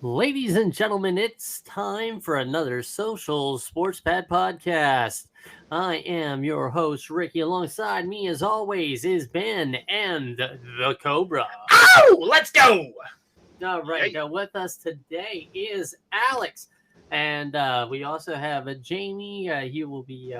Ladies and gentlemen, it's time for another Social Sports Pad podcast. I am your host, Ricky. Alongside me, as always, is Ben and the Cobra. Oh, let's go. All right, Yay. with us today is Alex. And we also have Jamie. He will be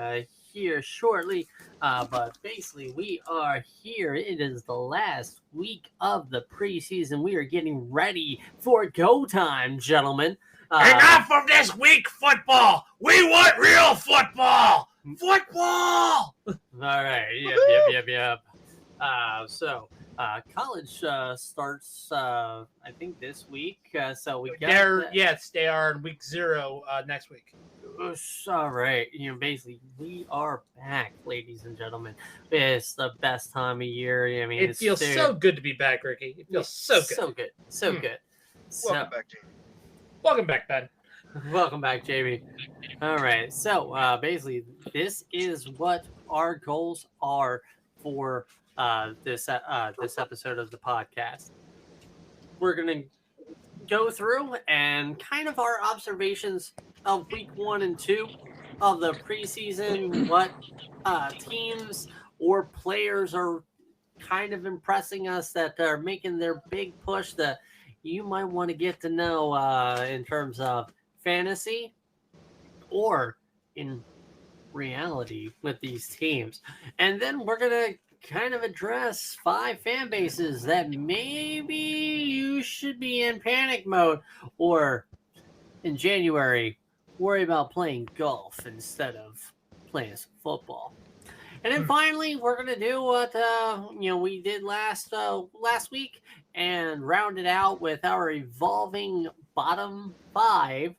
here shortly. But basically, we are here. It is the last week of the preseason. We are getting ready for go time, gentlemen. Enough of this weak football. We want real football. Football. All right. Yep. College starts, I think, this week. So we got Yes, they are in week 0 next week. All right. Basically, we are back, ladies and gentlemen. It's the best time of year. I mean, It feels so good to be back, Ricky. It feels so good. So good. Welcome back, Jamie. Welcome back, Ben. Welcome back, Jamie. All right. So basically, this is what our goals are for this episode of the podcast. We're gonna go through and kind of our observations of week 1 and 2 of the preseason. What teams or players are kind of impressing us that are making their big push that you might want to get to know in terms of fantasy or in reality with these teams. And then we're going to kind of address 5 fan bases that maybe you should be in panic mode, or in January worry about playing golf instead of playing some football. And then finally, we're gonna do what we did last week and round it out with our evolving bottom 5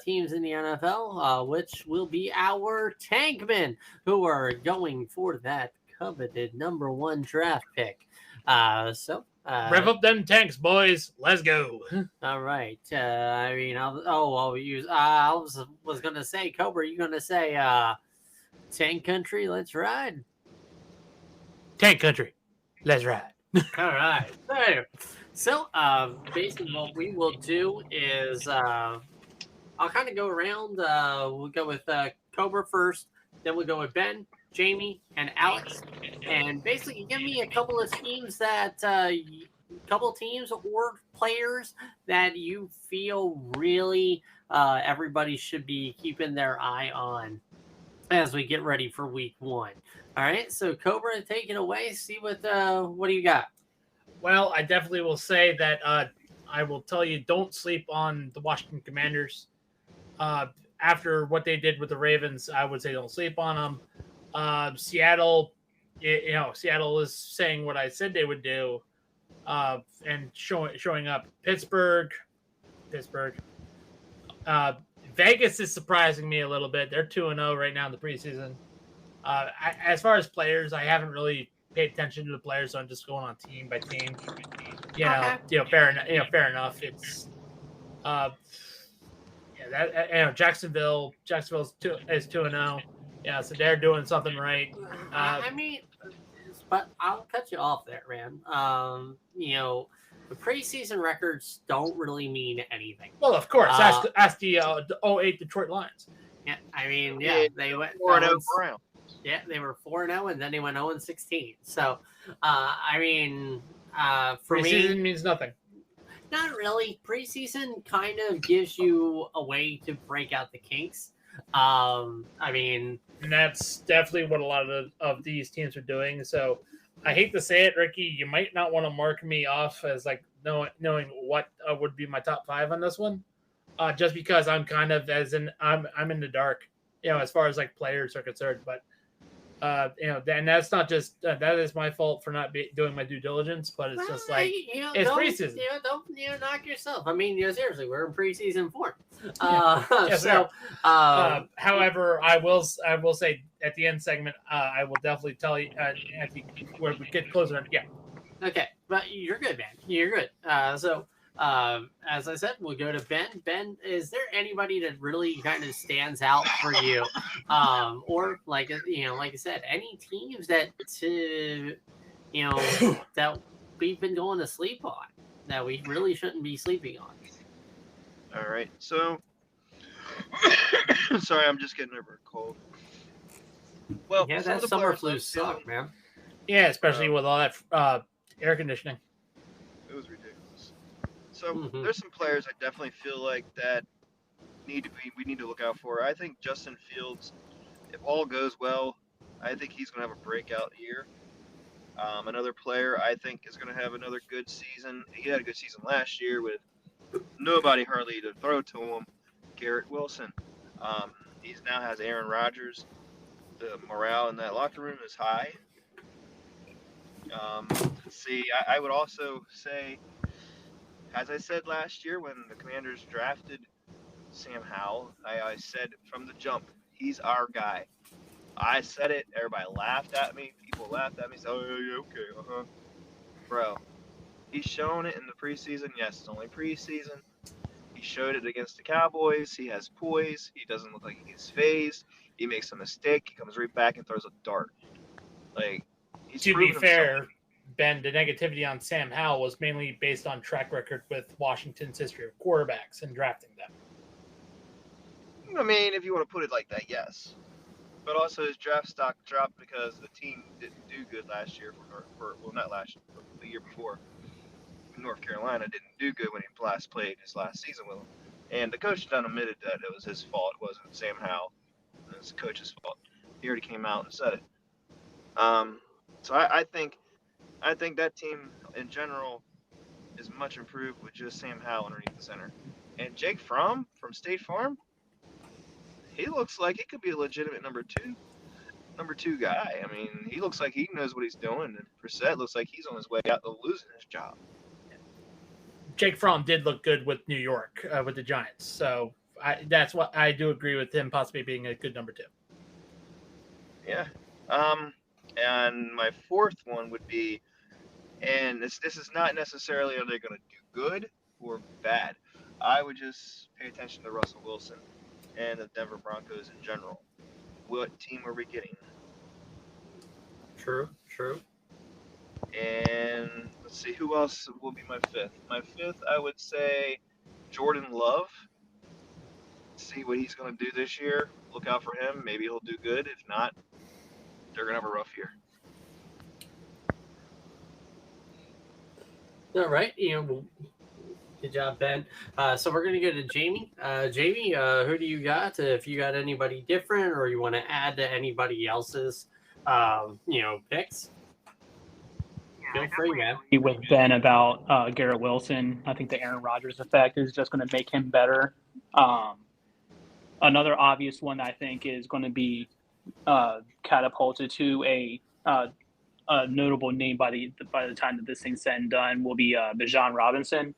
teams in the NFL, which will be our tankmen who are going for that coveted number 1 draft pick. Rev up them tanks, boys. Let's go. All right. Was gonna say, Cobra, you gonna say Tank Country? Let's ride. Tank country. Let's ride. All right. So, basically, what we will do is I'll kind of go around. We'll go with Cobra first, then we'll go with Ben, Jamie, and Alex, and basically give me a couple of teams or players that you feel really everybody should be keeping their eye on as we get ready for week 1. All right, so Cobra, take it away. See what do you got? Well, I definitely will say that I will tell you, don't sleep on the Washington Commanders. After what they did with the Ravens, I would say don't sleep on them. Seattle, Seattle is saying what I said they would do, and showing up. Pittsburgh. Vegas is surprising me a little bit. They're 2-0 right now in the preseason. As far as players, I haven't really paid attention to the players, so I'm just going on team by team. Fair enough. It's Jacksonville's 2-0. Yeah, so they're doing something right. But I'll cut you off there, man. The preseason records don't really mean anything. Well, of course, ask the 08 Detroit Lions. Yeah, they went 4-0 Browns. Yeah, they were 4-0, and then they went 0-16. So, for Preseason me, means nothing. Not really. Preseason kind of gives you a way to break out the kinks. And that's definitely what a lot of these teams are doing. So I hate to say it, Ricky, you might not want to mark me off as like knowing what would be my top 5 on this one, just because I'm kind of I'm in the dark, as far as like players are concerned. But and that's not just that is my fault for not doing my due diligence, but it's just like it's preseason. Don't knock yourself. Seriously, we're in preseason form. However, I will say at the end segment, I will definitely tell you where we get closer. Yeah. Okay, but you're good, man. You're good. As I said, we'll go to Ben. Ben, is there anybody that really kind of stands out for you, or like I said, any teams that that we've been going to sleep on that we really shouldn't be sleeping on? All right. So, sorry, I'm just getting over a cold. Well, Yeah, some of that the summer players flu I'm feeling, sucked, man. Yeah, especially with all that air conditioning. it was ridiculous. So Hmm. there's some players I definitely feel like that we need to look out for. I think Justin Fields, if all goes well, I think he's going to have a breakout year. Another player I think is going to have another good season. He had a good season last year with nobody hardly to throw to him. Garrett Wilson. He now has Aaron Rodgers. The morale in that locker room is high. Let's see, I would also say, as I said last year when the Commanders drafted Sam Howell, I said from the jump, he's our guy. I said it. Everybody laughed at me. People laughed at me. Said, "Oh yeah, okay, bro." He's shown it in the preseason. Yes, it's only preseason. He showed it against the Cowboys. He has poise. He doesn't look like he gets phased. He makes a mistake. He comes right back and throws a dart. Like he's To be proven himself. fair, Ben, the negativity on Sam Howell was mainly based on track record with Washington's history of quarterbacks and drafting them. I mean, if you want to put it like that, yes. But also his draft stock dropped because the team didn't do good last year not last year, but the year before. North Carolina didn't do good when he last played his last season with him. And the coach done admitted that it was his fault. It wasn't Sam Howell. It was the coach's fault. He already came out and said it. So I think that team in general is much improved with just Sam Howell underneath the center. And Jake Fromm from State Farm, he looks like he could be a legitimate number two guy. I mean, he looks like he knows what he's doing, and Brissett looks like he's on his way out to losing his job. Jake Fromm did look good with New York with the Giants, so that's what I do agree with him possibly being a good number 2. Yeah. And my fourth one would be, and this is not necessarily are they going to do good or bad. I would just pay attention to Russell Wilson and the Denver Broncos in general. What team are we getting? True. And let's see, who else will be my fifth? My fifth, I would say Jordan Love. See what he's going to do this year. Look out for him. Maybe he'll do good. If not, they're going to have a rough year. All right. Good job, Ben. So we're going to go to Jamie. Jamie, who do you got? If you got anybody different or you want to add to anybody else's, picks, feel free, man. With Ben about Garrett Wilson, I think the Aaron Rodgers effect is just going to make him better. Another obvious one I think is going to be catapulted to a notable name by the time that this thing's said and done will be Bijan Robinson.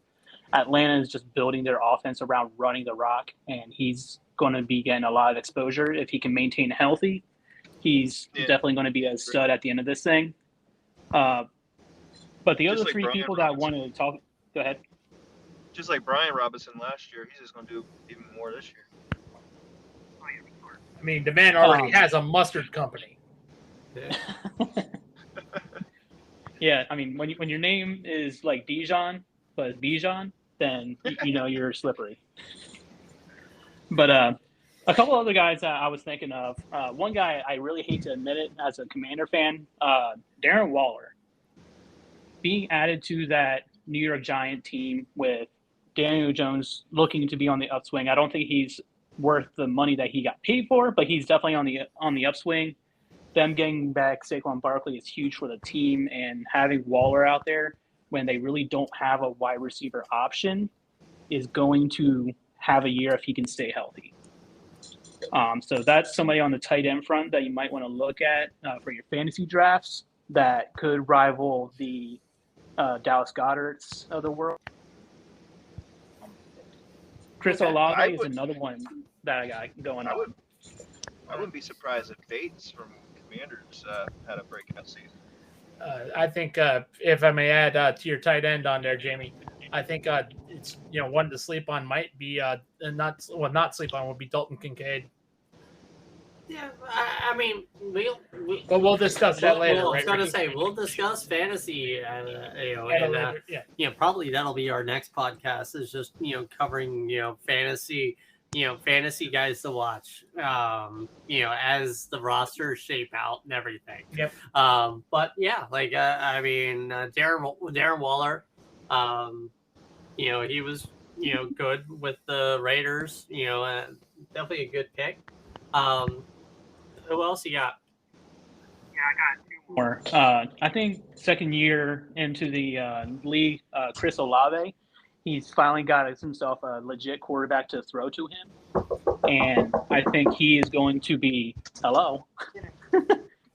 Atlanta is just building their offense around running the rock, and he's going to be getting a lot of exposure. If he can maintain healthy, he's definitely going to be a stud at the end of this thing. But the Just other like three Brian people that I Robinson. wanted to talk – go ahead. Just like Brian Robinson last year, he's just going to do even more this year. I mean, the man already has a mustard company. Yeah. Yeah, I mean, when your name is like Dijon, but it's Bijan, then you know you're slippery. But a couple other guys I was thinking of. One guy, I really hate to admit it as a Commander fan, Darren Waller. Being added to that New York Giant team with Daniel Jones looking to be on the upswing. I don't think he's worth the money that he got paid for, but he's definitely on the upswing. Them getting back Saquon Barkley is huge for the team, and having Waller out there when they really don't have a wide receiver option is going to have a year if he can stay healthy. So that's somebody on the tight end front that you might want to look at for your fantasy drafts that could rival the Dallas Goddards of the world. Chris Olave is another one that I got going on. I wouldn't be surprised if Bates from Commanders had a breakout season. I think if I may add to your tight end on there, Jamie, I think it's one to sleep on might be not sleep on would be Dalton Kincaid. Yeah, I mean, But we'll discuss that later, I was right? gonna Ricky? say we'll discuss fantasy, At a later, yeah. probably that'll be our next podcast. Is just covering fantasy guys to watch. As the rosters shape out and everything. Yep. But yeah, like Darren Waller, he was good with the Raiders. Definitely a good pick. Who else you got? More. I think second year into the league, Chris Olave, he's finally got himself a legit quarterback to throw to him, and I think he is going to be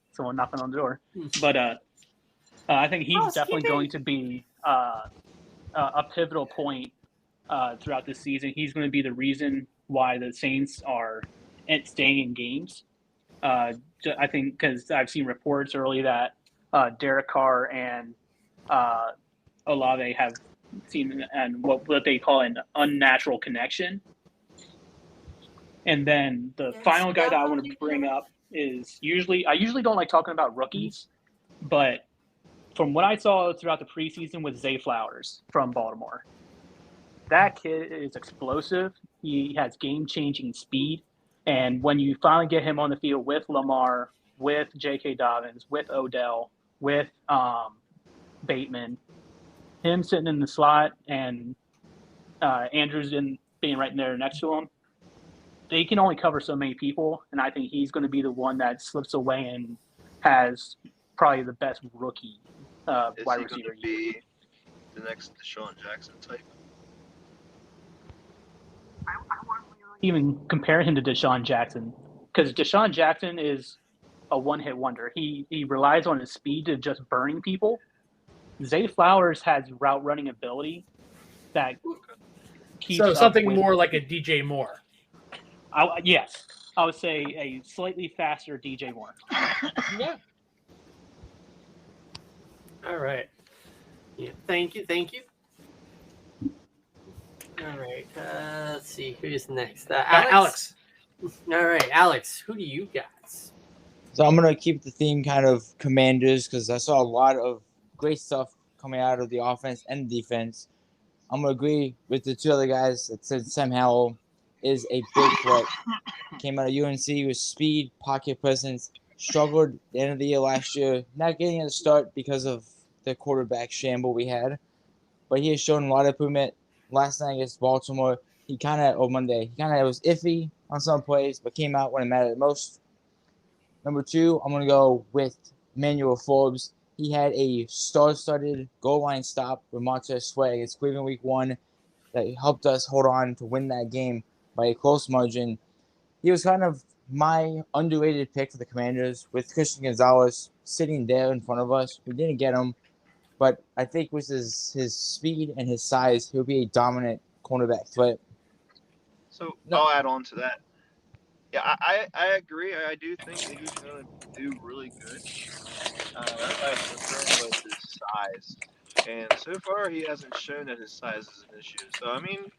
someone knocking on the door, but I think he's definitely going to be a pivotal point throughout this season. He's going to be the reason why the Saints are staying in games. I think because I've seen reports early that Derek Carr and Olave have seen and what they call an unnatural connection. And then the final guy that I want to bring up is I usually don't like talking about rookies, but from what I saw throughout the preseason with Zay Flowers from Baltimore, that kid is explosive. He has game-changing speed. And when you finally get him on the field with Lamar, with J.K. Dobbins, with Odell, with Bateman, him sitting in the slot and Andrews being right in there next to him, they can only cover so many people. And I think he's going to be the one that slips away and has probably the best rookie wide receiver. Is he going to be the next Deshaun Jackson type? I wouldn't even compare him to Deshaun Jackson because Deshaun Jackson is a one-hit wonder. He relies on his speed to just burning people. Zay Flowers has route running ability that keeps So something up with, more like a DJ Moore. Yes, I would say a slightly faster DJ Moore. Yeah. All right. Yeah. Thank you. All right. Let's see who's next. Alex. All right, Alex. Who do you got? So I'm gonna keep the theme kind of Commanders because I saw a lot of great stuff coming out of the offense and defense. I'm gonna agree with the two other guys that said Sam Howell is a big threat. Came out of UNC with speed, pocket presence. Struggled at the end of the year last year, not getting a start because of the quarterback shamble we had. But he has shown a lot of improvement. Last night against Baltimore, Monday, he kind of was iffy on some plays, but came out when it mattered most. Number two, I'm going to go with Emmanuel Forbes. He had a star-studded goal line stop with Montez Sweat against Cleveland Week 1 that helped us hold on to win that game by a close margin. He was kind of my underrated pick for the Commanders with Christian Gonzalez sitting there in front of us. We didn't get him, but I think with his speed and his size, he'll be a dominant cornerback threat. So I'll add on to that. Yeah, I agree. I do think that he's going to do really good. My concern was his size, and so far he hasn't shown that his size is an issue. So I mean,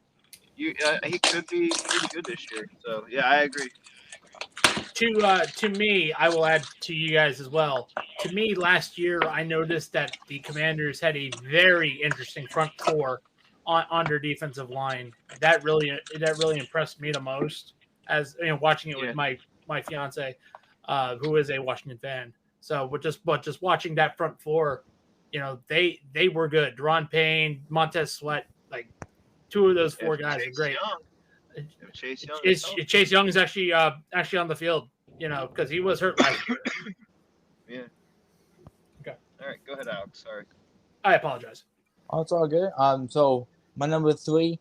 he could be pretty good this year. So yeah, I agree. To me, I will add to you guys as well. To me, last year I noticed that the Commanders had a very interesting front four on their defensive line. That really impressed me the most. As watching it with my fiance, who is a Washington fan. So, but just watching that front four, they were good. Deron Payne, Montez Sweat, like two of those four guys are great. Chase Young. Chase Young is actually on the field, because he was hurt last year. Yeah. Okay. All right, go ahead, Alex. Sorry. I apologize. Oh, it's all good. So my number three,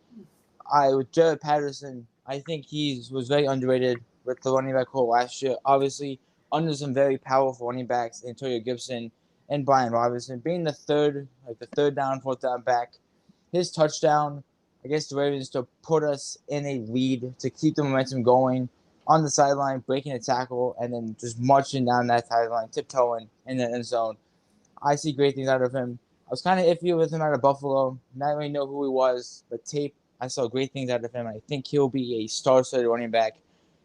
with Jared Patterson. I think he was very underrated with the running back core last year. Obviously, under some very powerful running backs, Antonio Gibson and Brian Robinson, being the third down, fourth down back. His touchdown against the Ravens to put us in a lead, to keep the momentum going on the sideline, breaking a tackle, and then just marching down that sideline, tiptoeing in the end zone. I see great things out of him. I was kind of iffy with him out of Buffalo. Not really know who he was, but tape, I saw great things out of him. I think he'll be a star-studded running back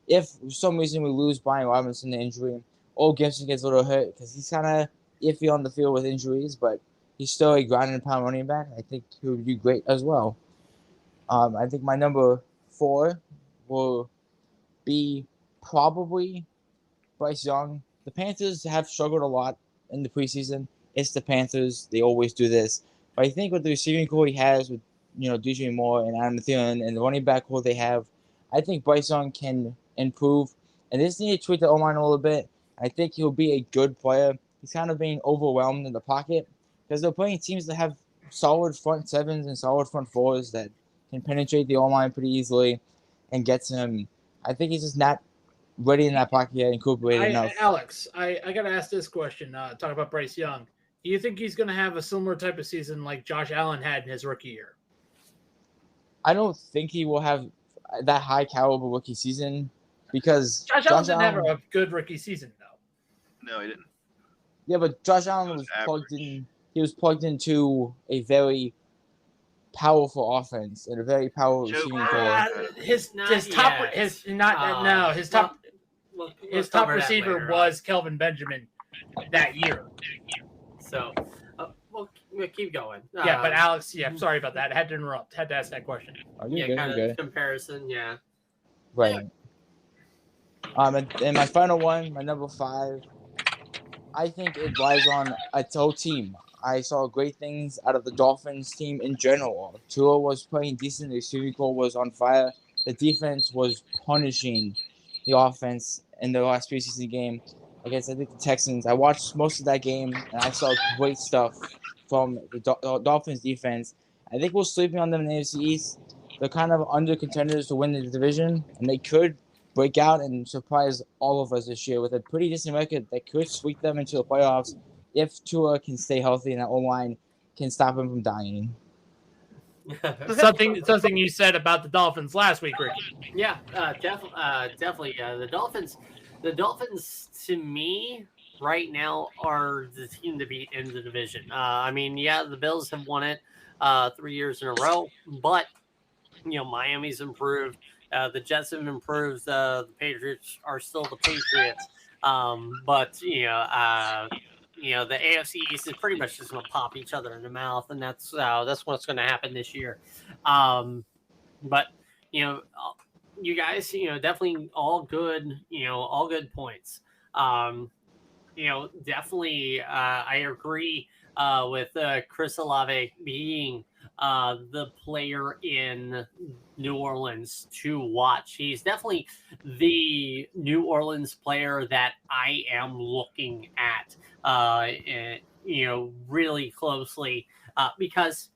if for some reason we lose Brian Robinson to injury, or Gibson gets a little hurt because he's kind of iffy on the field with injuries, but he's still a ground and pound running back. I think he would be great as well. I think my number 4 will be probably Bryce Young. The Panthers have struggled a lot in the preseason. It's the Panthers; they always do this. But I think with the receiving core he has with DJ Moore and Adam Thielen and the running back core they have, I think Bryce Young can improve. And they just need to tweak the O-line a little bit. I think he'll be a good player. He's kind of being overwhelmed in the pocket because they're playing teams that have solid front sevens and solid front fours that can penetrate the O-line pretty easily and get to him. I think he's just not ready in that pocket yet, incorporated enough. Alex, I got to ask this question. Talk about Bryce Young. Do you think he's going to have a similar type of season like Josh Allen had in his rookie year? I don't think he will have that high caliber rookie season because Josh Allen didn't have a good rookie season, though. No, he didn't. Yeah, but Josh Allen was plugged in. He was plugged into a very powerful offense and a very powerful receiving core. His top receiver was Kelvin Benjamin that year. So, we'll keep going. Yeah, but Alex, sorry about that. I had to interrupt. Had to ask that question. Kind of comparison, yeah. Right. And my final one, my number 5, I think it lies on a whole team. I saw great things out of the Dolphins team in general. Tua was playing decent. The receiving core was on fire. The defense was punishing the offense in the last preseason game against, I think, the Texans. I watched most of that game, and I saw great stuff from the Dolphins defense. I think we're sleeping on them in the AFC East. They're kind of under contenders to win the division, and they could break out and surprise all of us this year with a pretty decent record that could sweep them into the playoffs if Tua can stay healthy and that O-line can stop him from dying. something you said about the Dolphins last week, Ricky. Yeah, definitely. The Dolphins, to me, right now are the team to beat in the division. The Bills have won it 3 years in a row, but Miami's improved. The Jets have improved. The Patriots are still the Patriots. But the AFC East is pretty much just going to pop each other in the mouth, and that's what's going to happen this year. But you guys, definitely all good points. Definitely, I agree with Chris Olave being the player in New Orleans to watch. He's definitely the New Orleans player that I am looking at, really closely because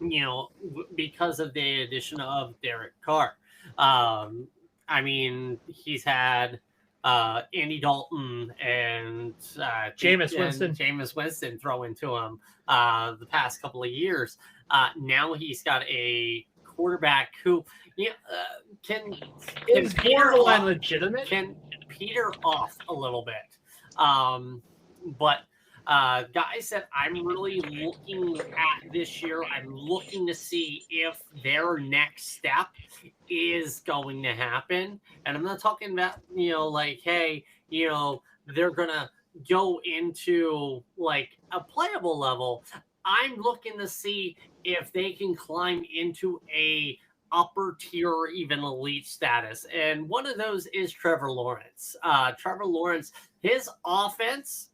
of the addition of Derek Carr. He's had Andy Dalton and Jameis Winston throw into him the past couple of years. Now he's got a quarterback who can borderline legitimate, can peter off a little bit. But guys that I'm really looking at this year, I'm looking to see if their next step is going to happen. And I'm not talking about, they're going to go into like a playable level. I'm looking to see if they can climb into a upper tier or even elite status. And one of those is Trevor Lawrence. Trevor Lawrence, his offense,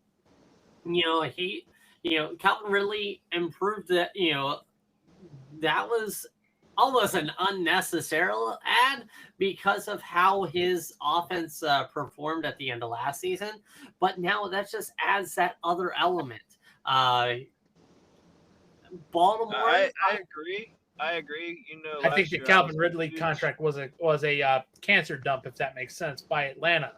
Calvin Ridley improved that, that was almost an unnecessary ad because of how his offense performed at the end of last season. But now that just adds that other element. Baltimore. I agree. I think the Calvin Ridley contract was a cancer dump, if that makes sense, by Atlanta.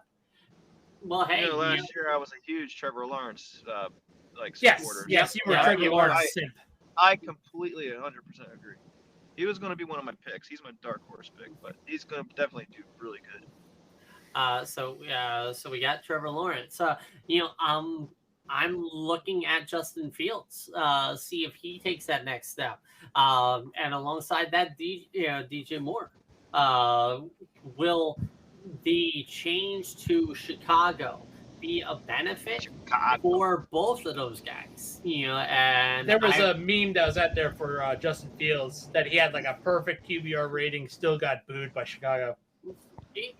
Well, hey, last year I was a huge Trevor Lawrence Yes, supporter. you were Trevor Lawrence simp. I completely 100% agree. He was going to be one of my picks. He's my dark horse pick, but he's going to definitely do really good. So we got Trevor Lawrence. I'm looking at Justin Fields, see if he takes that next step. And alongside that, DJ Moore will the change to Chicago be a benefit for both of those guys? And there was a meme that was out there for Justin Fields that he had like a perfect QBR rating, still got booed by Chicago.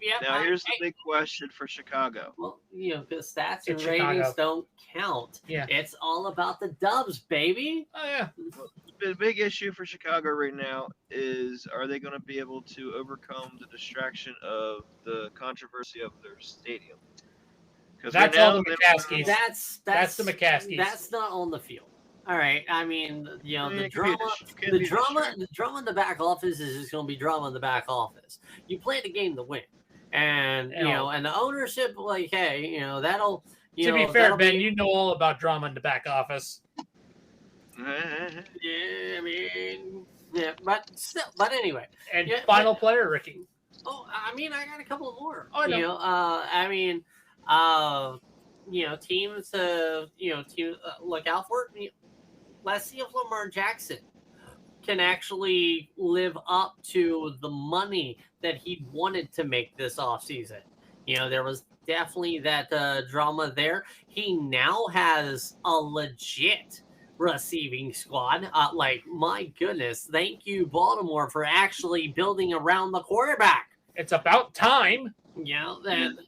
Yeah, Now here's the big question for Chicago. Well, because stats and It's ratings Chicago. don't count. Yeah. It's all about the dubs, baby. Oh yeah. The big issue for Chicago right now is, are they going to be able to overcome the distraction of the controversy of their stadium? Because That's all the McCaskies. That's the McCaskies. That's not on the field. All right. I mean, the Yeah, it drama, could be the drama in the back office is just going to be drama in the back office. You play the game to win, and and the ownership, like, hey, that'll. To be fair, Ben, you know all about drama in the back office. Yeah, I mean, yeah, but anyway. And Yeah, final player, Ricky. Oh, I mean, I got a couple more. Oh, no. I mean, teams to look out for. Let's see if Lamar Jackson can actually live up to the money that he wanted to make this offseason. There was definitely that drama there. He now has a legit receiving squad. My goodness, thank you, Baltimore, for actually building around the quarterback. It's about time. And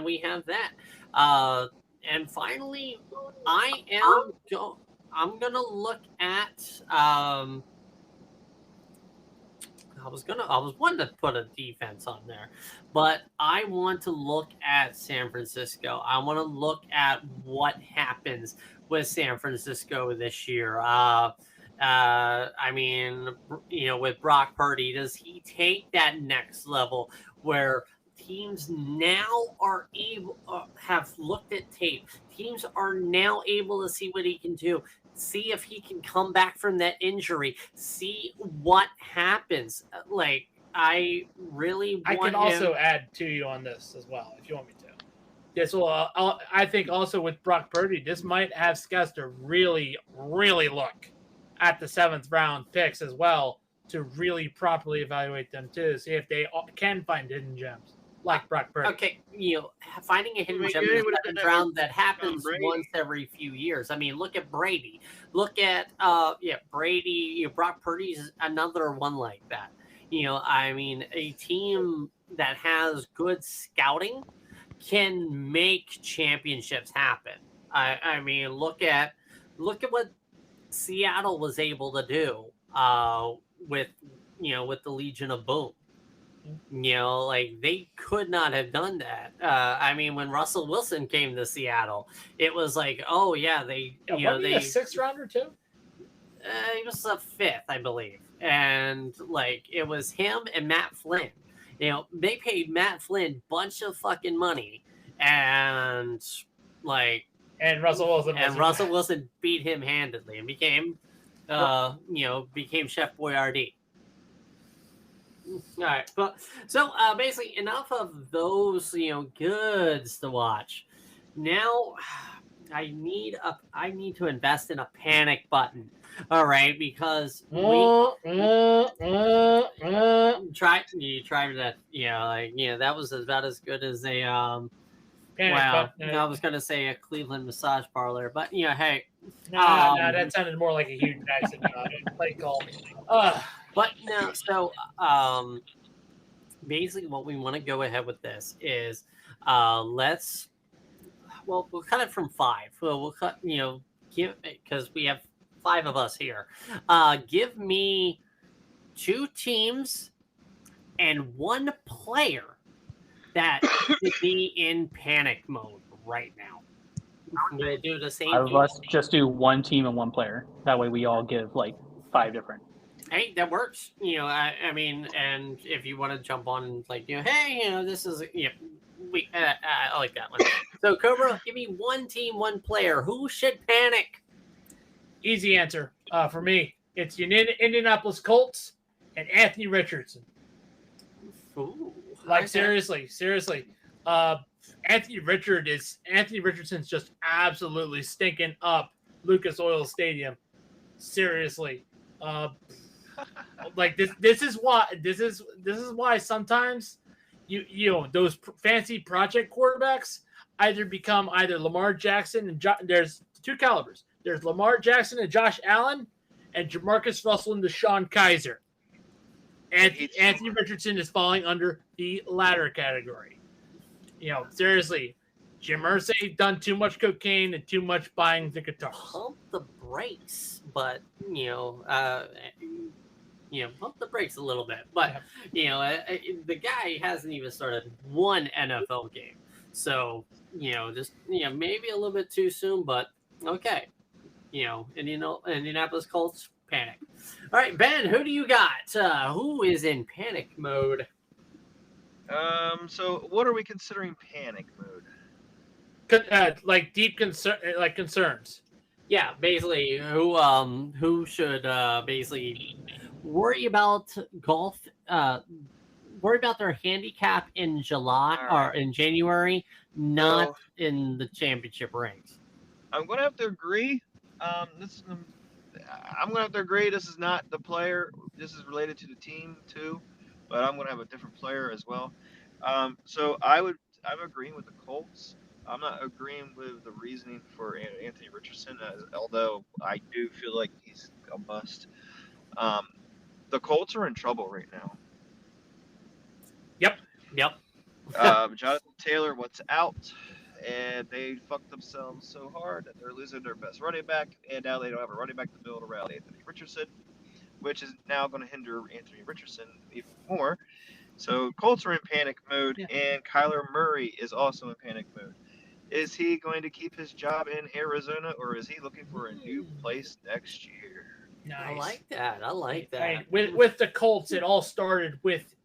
we have that. And finally, I'm gonna look at. I was wanting to put a defense on there, but I want to look at San Francisco. I want to look at what happens with San Francisco this year. I mean, with Brock Purdy, does he take that next level where teams now are able, have looked at tape? Teams are now able to see what he can do. See if he can come back from that injury. See what happens. I really want I can also add to you on this as well, if you want me to. This will, I think also with Brock Purdy, this might have scouts to really, really look at the 7th round picks as well to really properly evaluate them too. See if they can find hidden gems like Brock Purdy. Okay, finding a hidden gem in the 7th round that happens once every few years. I mean, look at Brady. Look at Brady. Brock Purdy's another one like that. I mean, a team that has good scouting can make championships happen. I mean, look at what Seattle was able to do with the Legion of Boom. They could not have done that. I mean, when Russell Wilson came to Seattle, it was like, oh yeah, they a 6th rounder too. He was a 5th, I believe, and it was him and Matt Flynn. They paid Matt Flynn bunch of fucking money, and Russell Wilson beat him handedly and became Chef Boyardee. All right, but so basically enough of those goods to watch. Now I need to invest in a panic button. All right, because you tried that. That was about as good as a I was gonna say a Cleveland massage parlor, but hey. No, that sounded more like a huge accident. Play call. But no, so basically what we want to go ahead with this is we'll cut it from 5. We'll cut, because we have 5 of us here. Give me 2 teams and 1 player that should be in panic mode right now. We'll do the same. Let's just do 1 team and 1 player. That way we all give 5 different. Hey, that works. I mean, and if you want to jump on, hey, this is, I like that one. So, Cobra, give me 1 team, 1 player. Who should panic? Easy answer for me. It's Indianapolis Colts and Anthony Richardson. Ooh, seriously. Anthony Richardson's just absolutely stinking up Lucas Oil Stadium. Seriously. This is why sometimes those fancy project quarterbacks become either Lamar Jackson and there's two calibers. There's Lamar Jackson and Josh Allen, and Jamarcus Russell and Deshaun Kaiser. And Anthony Richardson is falling under the latter category. Seriously, Jim Irsay done too much cocaine and too much buying the guitars. Pump the brakes, but pump the brakes a little bit. But the guy hasn't even started one NFL game, so just maybe a little bit too soon. But okay, Indianapolis Colts panic. All right, Ben, who do you got? Who is in panic mode? So what are we considering panic mode? Like deep concern, like concerns. Yeah, basically, who should basically worry about golf? Worry about their handicap in July or in January, not in the championship rings. I'm gonna have to agree. I'm gonna have to agree. This is not the player. This is related to the team too, but I'm gonna have a different player as well. So I'm agreeing with the Colts. I'm not agreeing with the reasoning for Anthony Richardson, although I do feel like he's a bust. The Colts are in trouble right now. Yep. Jonathan Taylor, what's out? And they fucked themselves so hard that they're losing their best running back, and now they don't have a running back to build around Anthony Richardson, which is now going to hinder Anthony Richardson even more. So Colts are in panic mode, and Kyler Murray is also in panic mode. Is he going to keep his job in Arizona, or is he looking for a new place next year? Nice. I like that. With the Colts, it all started with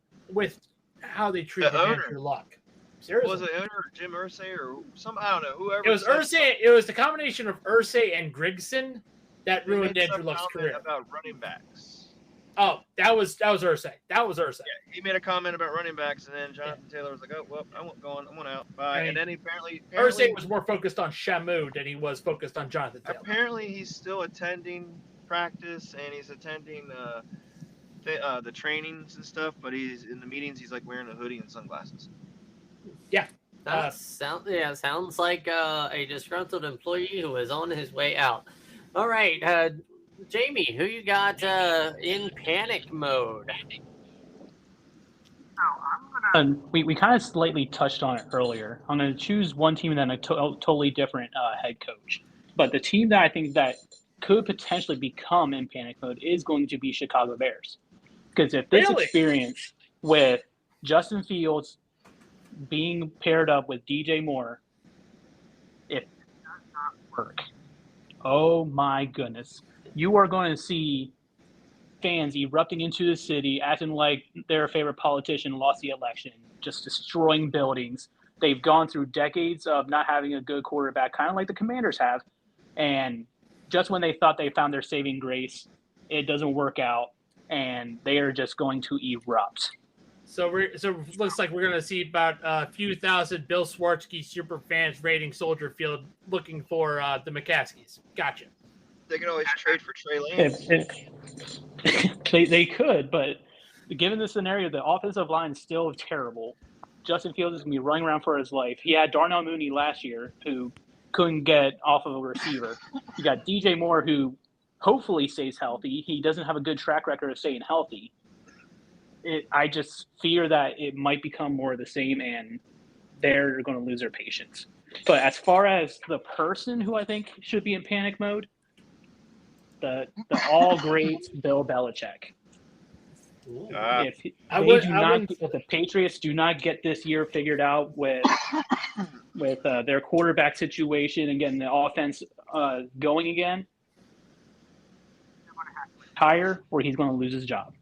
how they treated Andrew Luck. Seriously. Was it owner Jim Irsay or I don't know, whoever? It was Irsay. It was the combination of Irsay and Grigson that ruined Andrew Luck's career. About running backs. Oh, that was Irsay. That was Irsay. Yeah, he made a comment about running backs, and then Jonathan Taylor was like, "Oh, well, I won't go on. I want out." Bye. And then apparently Irsay was more focused on Shamu than he was focused on Jonathan Taylor. Apparently, he's still attending practice and he's attending the trainings and stuff, but he's in the meetings. He's like wearing a hoodie and sunglasses. Yeah. Sounds like a disgruntled employee who is on his way out. All right, Jamie, who you got in panic mode? We kind of slightly touched on it earlier. I'm going to choose one team and then a totally different head coach. But the team that I think that could potentially become in panic mode is going to be Chicago Bears. Because if this experience with Justin Fields being paired up with DJ Moore, if it does not work, oh my goodness, you are going to see fans erupting into the city, acting like their favorite politician lost the election, just destroying buildings. They've gone through decades of not having a good quarterback, kind of like the Commanders have. And just when they thought they found their saving grace, it doesn't work out, and they are just going to erupt. So it looks like we're going to see about a few thousand Bill Swarsky super fans raiding Soldier Field looking for the McCaskies. Gotcha. They can always trade for Trey Lance. They could, but given the scenario, the offensive line is still terrible. Justin Fields is going to be running around for his life. He had Darnell Mooney last year, who couldn't get off of a receiver. You got DJ Moore, who hopefully stays healthy. He doesn't have a good track record of staying healthy. I just fear that it might become more of the same, and they're going to lose their patience. But as far as the person who I think should be in panic mode, the all great Bill Belichick. If the Patriots do not get this year figured out with their quarterback situation and getting the offense going again, they're going to have to retire or he's going to lose his job.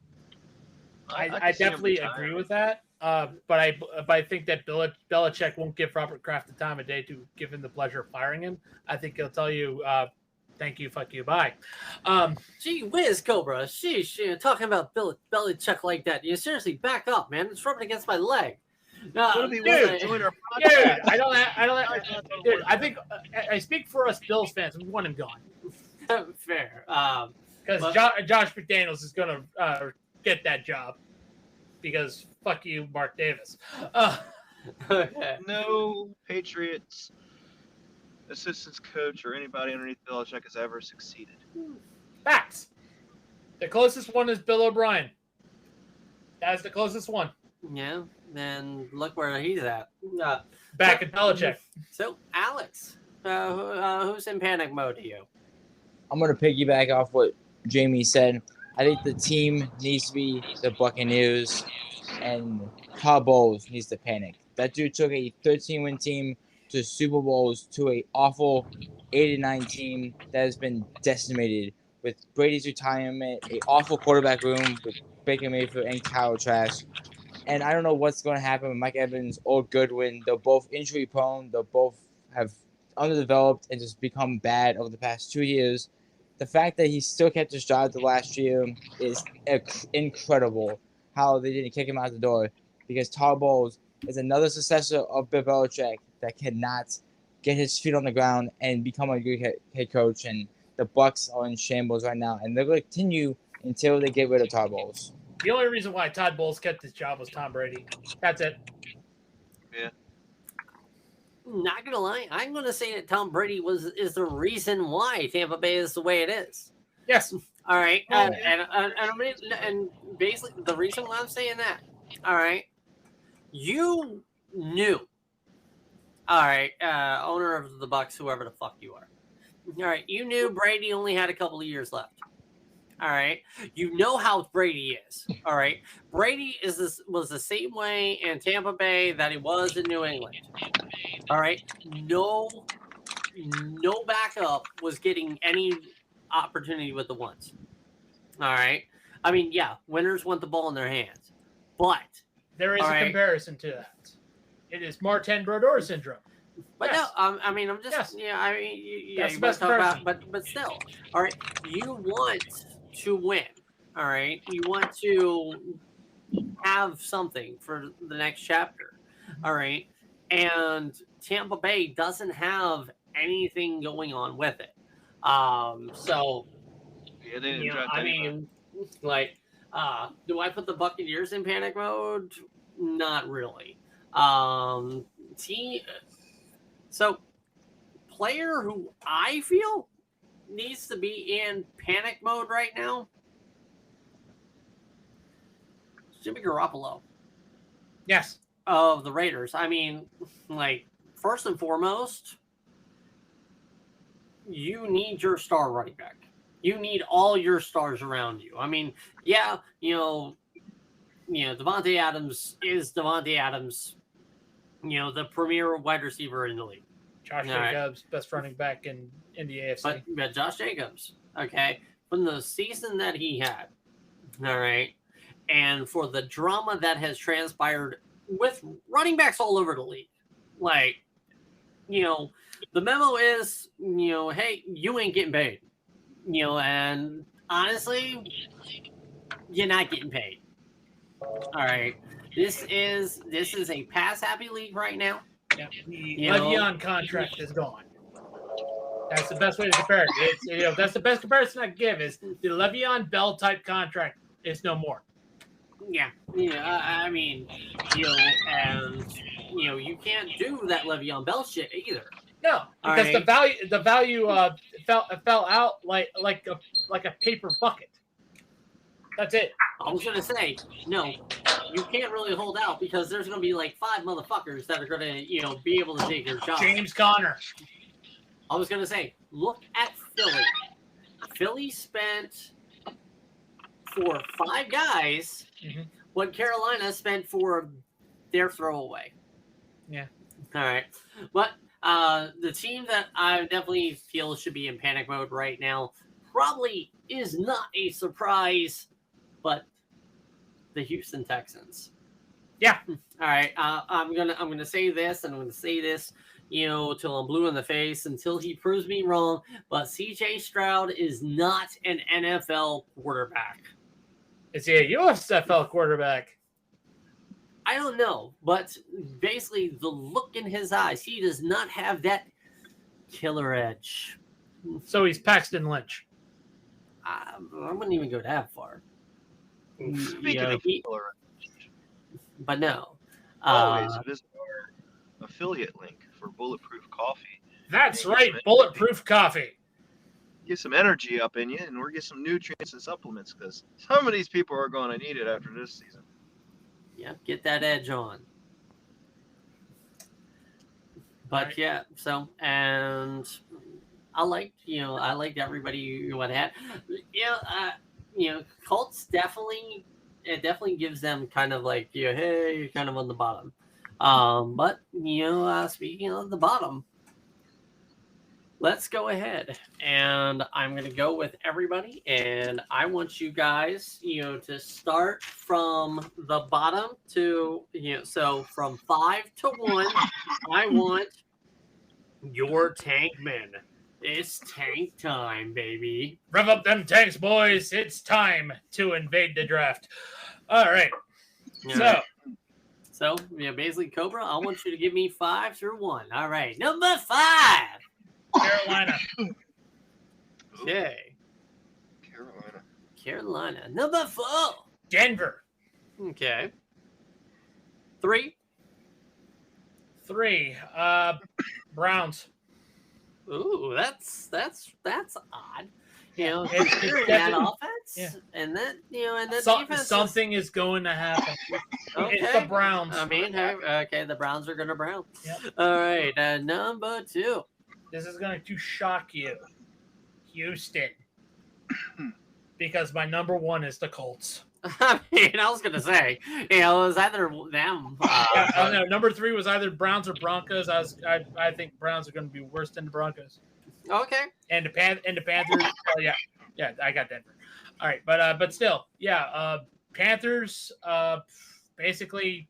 I definitely agree with that. But I think that Belichick won't give Robert Kraft the time of day to give him the pleasure of firing him. I think he'll tell you, thank you, fuck you, bye. Gee whiz, Cobra. Sheesh, talking about Belichick like that. You seriously back up, man. It's rubbing against my leg. Dude, I think I speak for us Bills fans. We want him gone. Fair. Because Josh McDaniels is going to get that job. because fuck you, Mark Davis. Okay. No Patriots assistant coach or anybody underneath Belichick has ever succeeded. Facts. The closest one is Bill O'Brien. That's the closest one. Yeah, then look where he's at. Back at Belichick. So, Alex, who's in panic mode to you? I'm gonna piggyback off what Jamie said. I think the team needs to be the Buccaneers, and Todd Bowles needs to panic. That dude took a 13-win team to Super Bowls to a awful 89 team that has been decimated with Brady's retirement, a awful quarterback room with Baker Mayfield and Kyle Trask. And I don't know what's going to happen with Mike Evans or Goodwin. They're both injury prone. They both have underdeveloped and just become bad over the past 2 years. The fact that he still kept his job the last year is incredible. How they didn't kick him out the door, because Todd Bowles is another successor of Bill Belichick that cannot get his feet on the ground and become a good head coach. And the Bucs are in shambles right now, and they're going to continue until they get rid of Todd Bowles. The only reason why Todd Bowles kept his job was Tom Brady. That's it. Yeah. Not gonna lie, I'm gonna say that Tom Brady is the reason why Tampa Bay is the way it is. Yes. All right, and basically the reason why I'm saying that, all right, you knew, all right, owner of the Bucs, whoever the fuck you are, all right, you knew Brady only had a couple of years left. All right, you know how Brady is. All right, Brady was the same way in Tampa Bay that he was in New England. All right, no backup was getting any opportunity with the ones. All right, I mean, yeah, winners want the ball in their hands, but there is a comparison to that. It is Martin Brodeur syndrome. But yes. No, I mean, I'm just, yes. Yeah, I mean, That's you the want best to talk about, but still, all right, you want to win, all right, you want to have something for the next chapter, all right, and Tampa Bay doesn't have anything going on with it, so Yeah, they didn't you know, draft I anybody. mean, like, do I put the Buccaneers in panic mode? Not really. So player who I feel needs to be in panic mode right now, Jimmy Garoppolo Yes. of the Raiders. I mean, like, first and foremost, you need your star running back. You need all your stars around you. I mean, yeah, Devontae Adams is Devontae Adams, the premier wide receiver in the league. Josh Jacobs, best running back in the AFC. But Josh Jacobs, okay, from the season that he had, all right, and for the drama that has transpired with running backs all over the league, like, the memo is, hey, you ain't getting paid, and honestly, you're not getting paid. All right, this is a pass happy league right now. Yeah. The Le'Veon contract is gone. That's the best way to compare it. It's, that's the best comparison I can give is the Le'Veon Bell type contract is no more. Yeah. I mean, and you can't do that Le'Veon Bell shit either. No, because the value fell out like a paper bucket. That's it. I was gonna say, no, you can't really hold out because there's gonna be like 5 motherfuckers that are gonna, be able to take your job. James Conner. I was gonna say, look at Philly. Philly spent for 5 guys what Carolina spent for their throwaway. Yeah. All right, but the team that I definitely feel should be in panic mode right now probably is not a surprise, but the Houston Texans. Yeah. All right. I'm gonna say this, and I'm gonna say this, till I'm blue in the face, until he proves me wrong. But C.J. Stroud is not an NFL quarterback. Is he a USFL quarterback? I don't know, but basically the look in his eyes, he does not have that killer edge. So he's Paxton Lynch. I wouldn't even go that far. Speaking of killer but no. Always visit our affiliate link for Bulletproof Coffee. That's Yeah, right, man. Bulletproof Coffee. Get some energy up in you, and we'll get some nutrients and supplements because some of these people are going to need it after this season. Yep, get that edge on. But Right. yeah, so and I liked everybody what had. Colts definitely gives them kind of like hey, you're kind of on the bottom. But speaking of the bottom, let's go ahead and I'm going to go with everybody. And I want you guys, to start from the bottom to, so from 5 to 1, I want your tankmen. It's tank time, baby. Rev up them tanks, boys. It's time to invade the draft. All right. So, basically, Cobra, I want you to give me 5 through 1. All right. Number 5. Carolina. Okay. Carolina. Number 4. Denver. Okay. 3. 3. Browns. Ooh, that's odd. It's You're in that definitely- offense, yeah. and then and the So- defense. something is going to happen. It's the Browns. I mean, okay, the Browns are going to Brown. Yep. All right, number 2. This is going to shock you. Houston. Because my number 1 is the Colts. I mean, I was going to say, it was either them. I don't know. Number 3 was either Browns or Broncos. I think Browns are going to be worse than the Broncos. Okay. And the Panthers. Oh yeah, I got Denver. All right, but still, yeah. Panthers. Basically,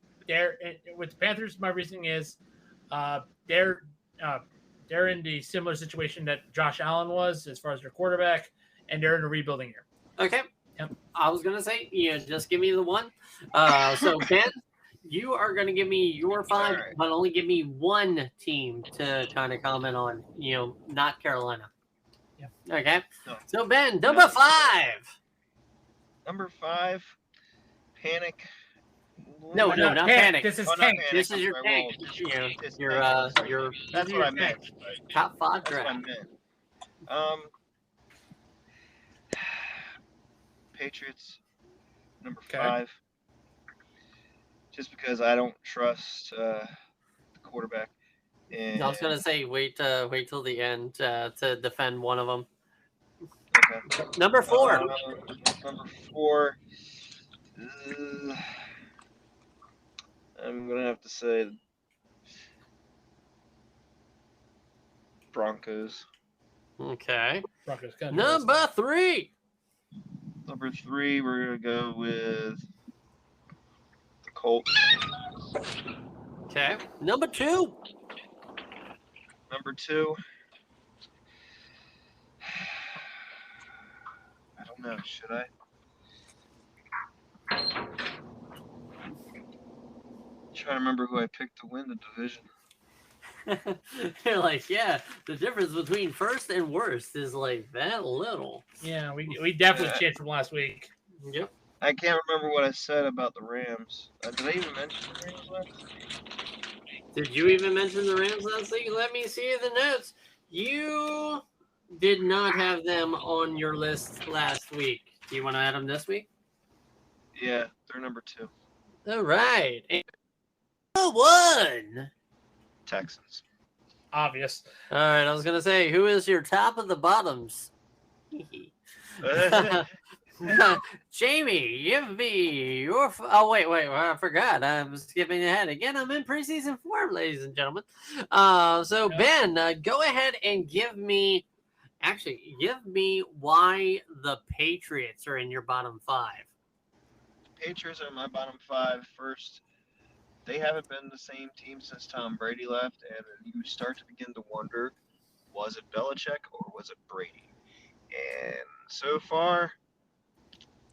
with the Panthers. My reasoning is, they're in the similar situation that Josh Allen was as far as their quarterback, and they're in a rebuilding year. Okay. Yep. I was going to say, just give me the 1. So, Ben, you are going to give me your 5, All right. but only give me 1 team to kind of comment on, not Carolina. Yep. Okay. No. So, Ben, number 5. Number 5, Panic. No, not Panic. This is Oh, not tank. Panic. This is I'm your sorry, tank. whoa. It's Your tank. your That's what I meant. top 5 That's what I draft. meant. Patriots, number Okay. 5. Just because I don't trust the quarterback. And, I was going to say, wait till the end to defend one of them. okay. Number 4. Number 4. I'm gonna have to say Broncos. Okay. Broncos. Go ahead. Number 3. Number 3, we're gonna go with the Colts. Okay. Number 2. Number 2. I don't know. Should I? Trying to remember who I picked to win the division. You're like, yeah, the difference between first and worst is like that little. Yeah, we definitely changed from last week. Yep. I can't remember what I said about the Rams. Did I even mention the Rams last week? Did you even mention the Rams last week? Let me see the notes. You did not have them on your list last week. Do you want to add them this week? Yeah, they're number 2. All right. And number 1. Texans. Obvious. All right. I was going to say, who is your top of the bottoms? Jamie, give me your. Oh, wait. I forgot. I'm skipping ahead again. I'm in preseason form, ladies and gentlemen. So, Ben, go ahead and give me why the Patriots are in your bottom 5. Patriots are my bottom 5. First, they haven't been the same team since Tom Brady left, and you start to begin to wonder, was it Belichick or was it Brady? And so far,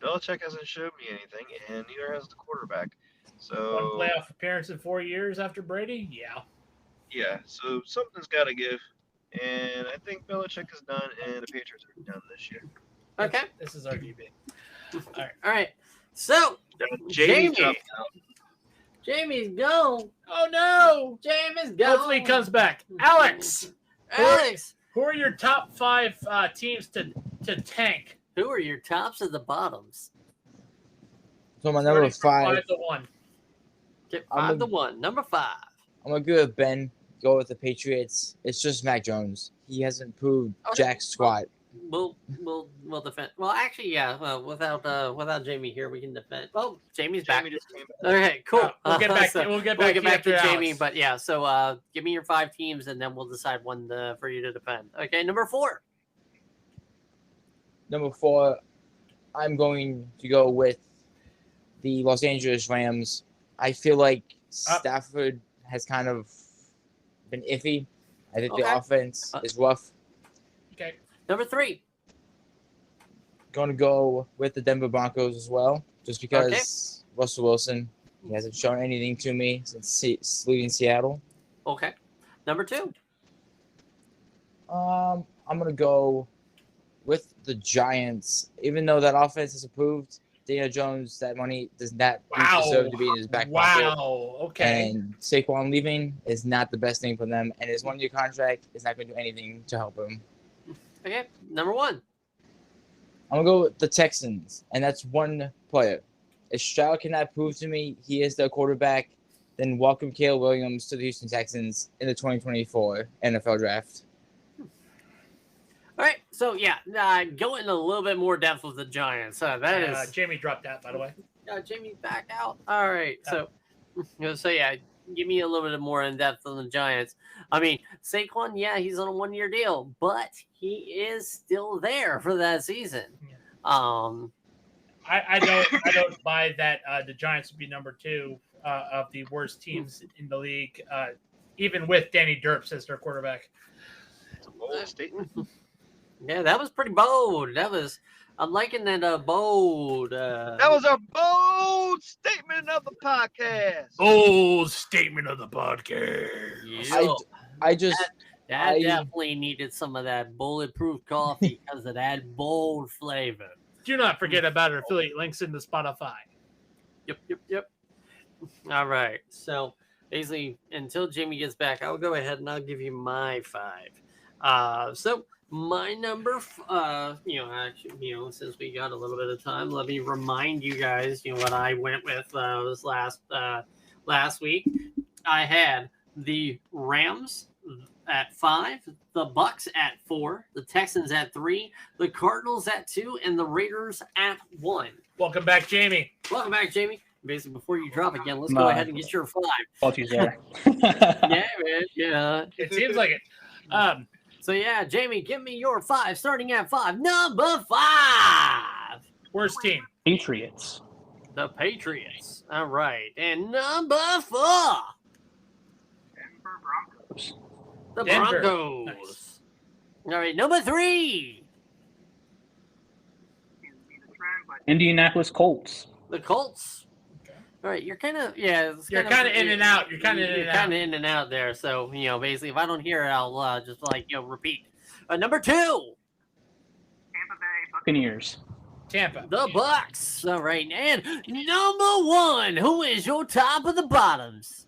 Belichick hasn't showed me anything, and neither has the quarterback. So One playoff appearance in 4 years after Brady? Yeah. so something's got to give, and I think Belichick is done, and the Patriots are done this year. Okay. This is RGB. All right. So, Jamie Jamie. dropped out. Jamie's gone. Oh no! Jamie's gone. Hopefully he comes back. Alex, Alex, who are your top 5 teams to tank? who are your tops and the bottoms? So my number Starting from 5. 5 to 1. Get I'm 5 a- to 1. Number 5. I'm gonna go with Ben. Go with the Patriots. It's just Mac Jones. He hasn't proved Okay. jack squat. We'll defend. Well, actually, yeah. Without Jamie here, we can defend. Oh, Jamie's back. Jamie just came back. Okay, cool. We'll get back. So we'll get we'll back, get back to after Jamie, Alex. but yeah. So give me your 5 teams, and then we'll decide one for you to defend. Okay, number 4. Number 4, I'm going to go with the Los Angeles Rams. I feel like Stafford has kind of been iffy. I think Okay. the offense is rough. Okay. Number 3. Going to go with the Denver Broncos as well, just because Russell Wilson, he hasn't shown anything to me since leaving Seattle. Okay. Number 2. I'm going to go with the Giants. Even though that offense has improved, Daniel Jones, that money does not deserve to be in his back pocket. Wow. Okay. And Saquon leaving is not the best thing for them, and his 1-year contract is not going to do anything to help him. Okay. Number 1. I'm going to go with the Texans, and that's one player. If Stroud cannot prove to me he is their quarterback, then welcome Caleb Williams to the Houston Texans in the 2024 NFL Draft. All right. So yeah, go into a little bit more depth with the Giants. That is Jamie dropped that, by the way. Jamie back out. All right. So yeah, give me a little bit more in depth on the Giants. I mean, Saquon, yeah, he's on a 1-year deal, but he is still there for that season. I don't buy that the Giants would be number 2 of the worst teams in the league, even with Danny Derps as their quarterback. It's a bold statement. Yeah, that was pretty bold. I'm liking that bold. That was a bold statement of the podcast. Bold statement of the podcast. Yeah. I just That definitely needed some of that bulletproof coffee because of that bold flavor. Do not forget about our affiliate links in the Spotify. Yep. All right. So basically, until Jamie gets back, I'll go ahead and I'll give you my 5. So my number, since we got a little bit of time, let me remind you guys, what I went with was last week. I had the Rams at 5, the Bucks at 4, the Texans at 3, the Cardinals at 2, and the Raiders at 1. Welcome back, Jamie. Welcome back, Jamie. Basically, before you drop again, let's go ahead and get your 5. Apologies there. Yeah, man. Yeah. It seems like it. So yeah, Jamie, give me your 5. Starting at 5, number 5. Worst team. Patriots. The Patriots. All right, and number 4. Denver Broncos. The Denver. Broncos. Nice. All right, number 3. Seems to be the trend, but Indianapolis Colts. The Colts. Okay. All right, you're kind of You're kind of in and out. You're kind of in and out there. So basically, if I don't hear it, I'll just repeat. Number 2. Tampa Bay Buccaneers. Tampa. The Bucks. All right, and number 1. Who is your top of the bottoms?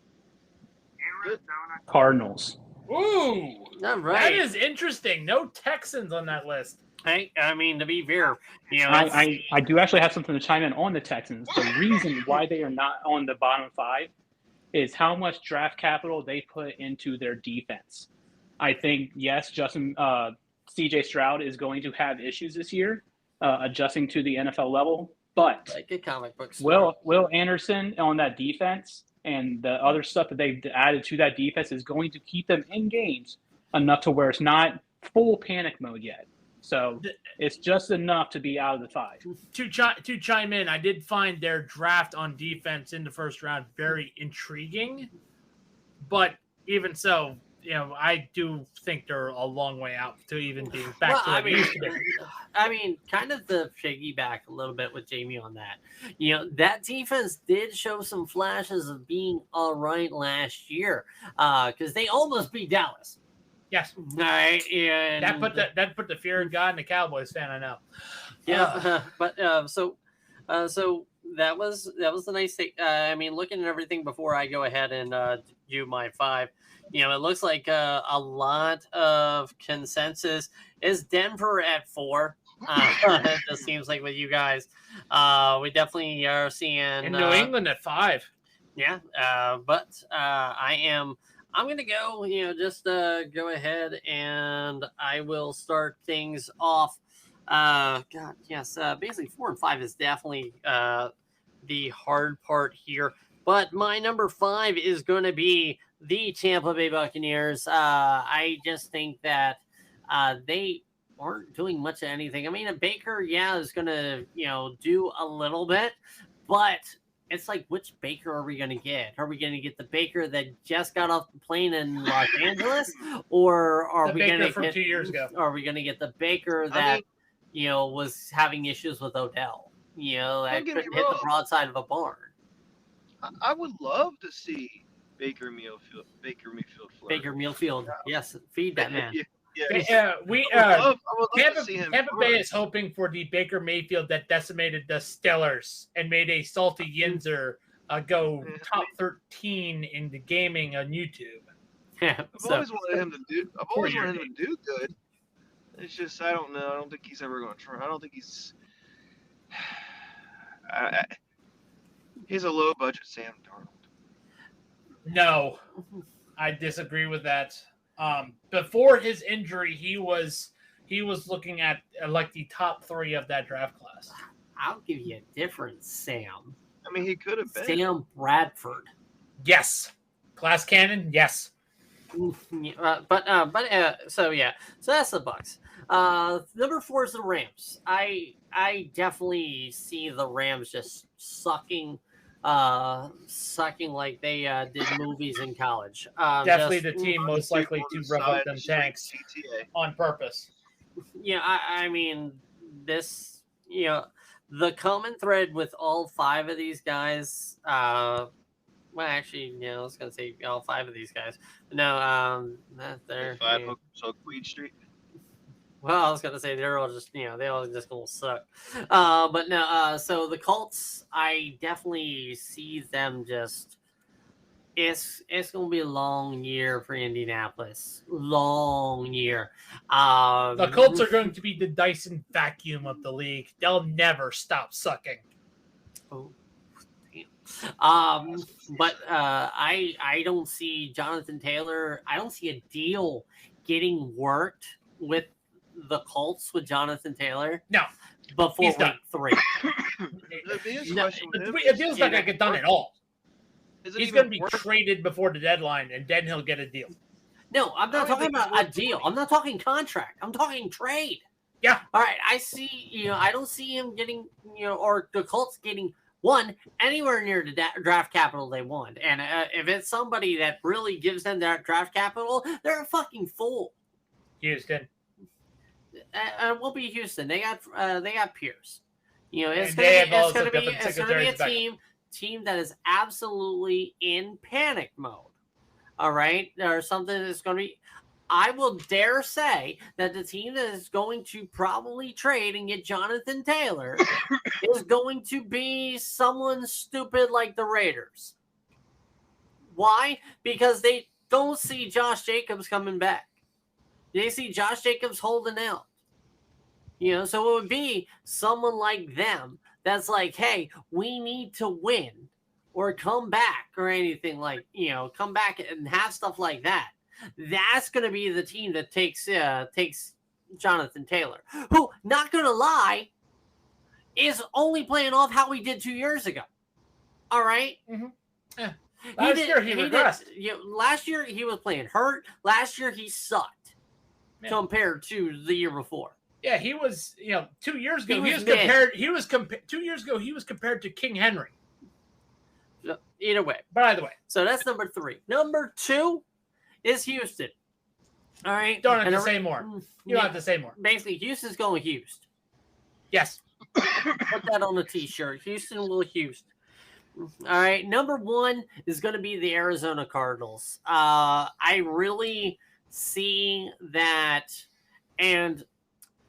Arizona. Cardinals. Ooh. All That right. is interesting. No Texans on that list. I mean, to be fair, I do actually have something to chime in on the Texans. The reason why they are not on the bottom 5 is how much draft capital they put into their defense. I think, yes, CJ Stroud is going to have issues this year adjusting to the NFL level, but like a comic book story. Will Anderson on that defense and the other stuff that they've added to that defense is going to keep them in games enough to where it's not full panic mode yet. So it's just enough to be out of the 5. To chime in, I did find their draft on defense in the first round very intriguing, but even so, I do think they're a long way out to even being back to what they used to be. I mean, kind of the piggyback a little bit with Jamie on that. That defense did show some flashes of being all right last year because they almost beat Dallas. Yes. Right. And That put the fear of God in the Cowboys fan, I know. Yeah. But so that was a nice thing. I mean, looking at everything before I go ahead and do my 5, it looks like a lot of consensus is Denver at 4. It just seems like with you guys, we definitely are seeing In New England at 5. Yeah, but I'm going to go, just go ahead and I will start things off. God, yes, basically 4 and 5 is definitely the hard part here. But my number 5 is going to be the Tampa Bay Buccaneers. I just think that they aren't doing much of anything. I mean, a Baker, is going to, do a little bit, but it's like, which Baker are we going to get? Are we going to get the Baker that just got off the plane in Los Angeles, or are we going to from get 2 years ago? Are we going to get the Baker that was having issues with Odell? That couldn't hit the broadside of a barn. I would love to see Baker Mayfield. Baker Mayfield, yes, feed that man. I would love to see him. Tampa Bay is hoping for the Baker Mayfield that decimated the Steelers and made a salty Yinzer go top 13 in the gaming on YouTube. Yeah, I've always wanted him to do good. It's just I don't know. I don't think he's ever going to try. I don't think he's. He's a low budget Sam Darnold. No, I disagree with that. Before his injury, he was looking at like the top 3 of that draft class. I'll give you a different Sam. I mean, he could have been. Sam Bradford. Yes, Glass Cannon. Yes. So that's the Bucs. Number 4 is the Rams. I definitely see the Rams just sucking like they did movies in college. Definitely the team most likely to rub up them tanks on purpose. Yeah, I mean, this, the common thread with all 5 of these guys, well, actually, I was going to say all 5 of these guys. No, they're 5 so Queen Street. Well, I was gonna say they're all just they all just gonna suck, but no. So the Colts, I definitely see them just. It's gonna be a long year for Indianapolis. Long year. The Colts are going to be the Dyson vacuum of the league. They'll never stop sucking. Oh, damn. But I don't see Jonathan Taylor. I don't see a deal getting worked with the Colts with Jonathan Taylor. No, before week 3. The deal's not going to get done at all. He's going to be traded before the deadline, and then he'll get a deal. No, I'm not talking about a deal. I'm not talking contract. I'm talking trade. Yeah. All right. I see. I don't see him getting. Or the Colts getting anywhere near the draft capital they want. And if it's somebody that really gives them that draft capital, they're a fucking fool. Houston. It won't be Houston. They got Pierce. It's going to be a team that is absolutely in panic mode. All right, there's something that's going to be. I will dare say that the team that is going to probably trade and get Jonathan Taylor is going to be someone stupid like the Raiders. Why? Because they don't see Josh Jacobs coming back. They see Josh Jacobs holding out. So it would be someone like them that's like, hey, we need to win or come back or anything like, come back and have stuff like that. That's going to be the team that takes Jonathan Taylor, who, not going to lie, is only playing off how he did 2 years ago. All right? Mm-hmm. Yeah. Last year he regressed. Last year he was playing hurt. Last year he sucked compared to the year before. Yeah, he was. 2 years ago he was compared. 2 years ago he was compared to King Henry. Either way. But either way. So that's number 3. Number 2 is Houston. All right. Don't have to say more. You don't have to say more. Basically, Houston's going Houston. Yes. Put that on a t-shirt. Houston will Houston. All right. Number 1 is going to be the Arizona Cardinals. I really see that, and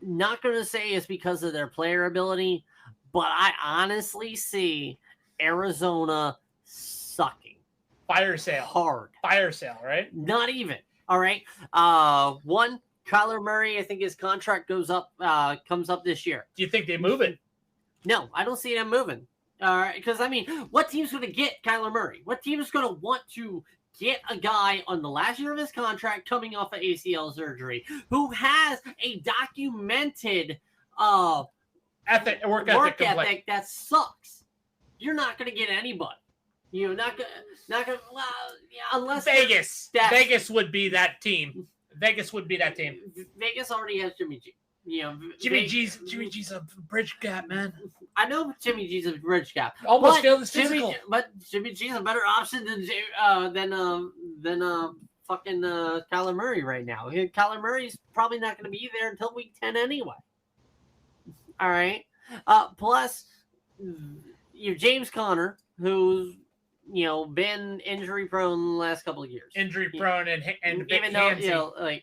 not going to say it's because of their player ability, but I honestly see Arizona sucking Fire sale. hard. Fire sale, right? Not even. All right. One, Kyler Murray, I think his contract comes up this year. Do you think they move it? No, I don't see them moving. All right, because I mean, what team's going to get Kyler Murray? What team is going to want to get a guy on the last year of his contract coming off of ACL surgery who has a documented Work work complaint. ethic that sucks? You're not going to get anybody. You're not going. Well, yeah, unless Vegas. that's- Vegas would be that team. Vegas would be that team. Vegas already has Jimmy G. You know, Jimmy G's a bridge gap, man. I know Jimmy G's a bridge gap. Almost But failed his physical. Jimmy G's a better option than fucking Kyler Murray right now. Kyler Murray's probably not going to be there until week 10 anyway. All right. Plus, you have James Conner, who's been injury prone the last couple of years. Injury prone and Even though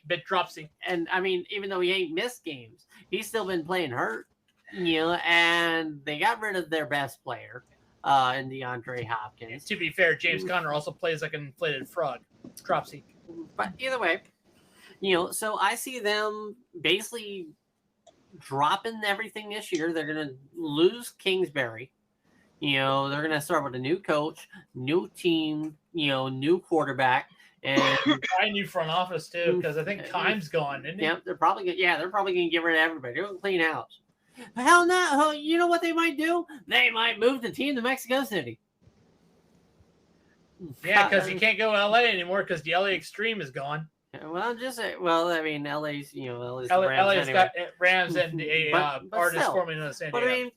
bit dropsy. and I mean, even though he ain't missed games, he's still been playing hurt. And they got rid of their best player, in DeAndre Hopkins. To be fair, James Conner also plays like an inflated frog. Dropsy. But either way, so I see them basically dropping everything this year. They're gonna lose Kingsbury. They're gonna start with a new coach, new team, new quarterback, and I new front office too, because I think Time's gone, isn't he? yeah, they're probably gonna get rid of everybody. They're gonna clean house. Hell no! You know what they might do? They might move the team to Mexico City. Yeah, because he can't go to LA anymore because the LA Extreme is gone. Well, I'm just saying. Well, I mean, LA's LA's the LA's Rams anyway. got Rams and a But artist still. formerly known as San But Diego. I mean,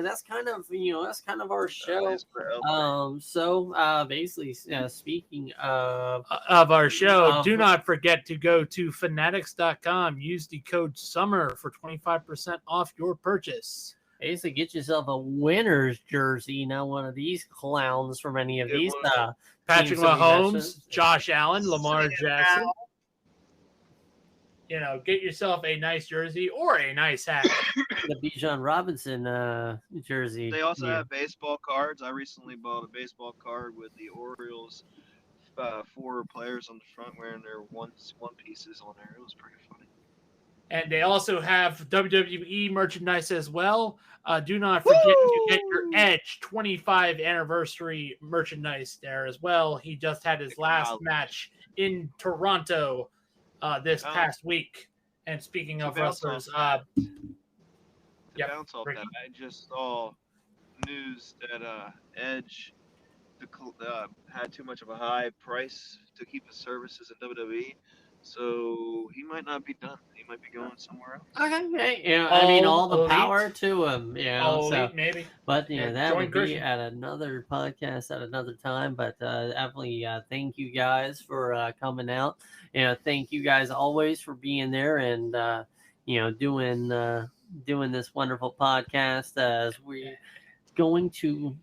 that's kind of our show. That's for LA. So basically, speaking of Our show, of- do not forget to go to fanatics.com. Use the code SUMMER for 25% off your purchase. basically get yourself a winner's jersey, not one of these clowns from any of Good these. one. Patrick Teams that we Mahomes, mentioned. Josh Allen, Lamar Sing it Jackson. now. Get yourself a nice jersey or a nice hat. The Bijan Robinson jersey. They also Yeah. have baseball cards. I recently bought a baseball card with the Orioles 4 players on the front wearing their one pieces on there. It was pretty funny. And they also have WWE merchandise as well. Do not forget to get your Edge 25 anniversary merchandise there as well. He just had his last match in Toronto this past week. And speaking of To bounce wrestlers, off To Yep, bounce off Ricky. that, I just saw news that Edge had too much of a high price to keep his services in WWE, so he might not be done. He might be going somewhere else. Okay, I mean, all the Elite. power to him. oh, So, maybe. but Yeah, that join would be Christian. at another podcast at another time. But definitely, thank you guys for coming out. Thank you guys always for being there and doing this wonderful podcast. As we're going to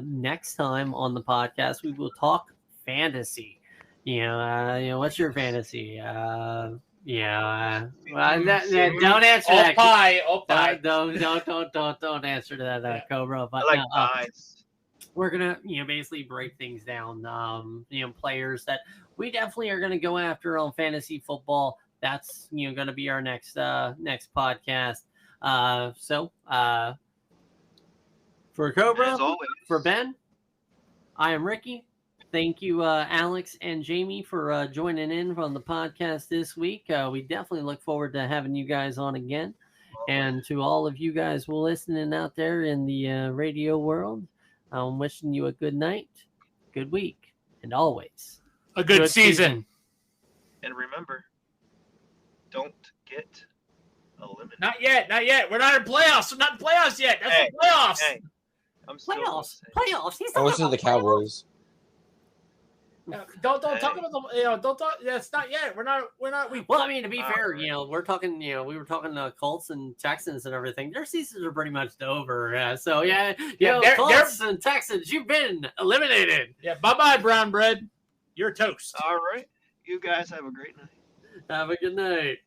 next time on the podcast, we will talk fantasy. What's your fantasy? Don't answer that. Don't answer that, Cobra. But I like no, eyes. we're gonna basically break things down. Players that we definitely are gonna go after on fantasy football. That's gonna be our next podcast. For Cobra, As always. for Ben, I am Ricky. Thank you, Alex and Jamie, for joining in on the podcast this week. We definitely look forward to having you guys on again. And to all of you guys listening out there in the radio world, I'm wishing you a good night, good week, and always A good season. And remember, don't get eliminated. Not yet. We're not in playoffs. We're not in playoffs yet. That's Hey, the playoffs. Hey, I'm still gonna Playoffs. say- Playoffs. He's I talking wish it was about the Cowboys. Don't talk about the. Don't talk. That's not yet. We're not. Well, I mean, to be fair, Alright. we're talking, we were talking Colts and Texans and everything. Their seasons are pretty much over. So yeah, they're- Colts and Texans, you've been eliminated. Yeah. Bye, brown bread. You're toast. All right. You guys have a great night. Have a good night.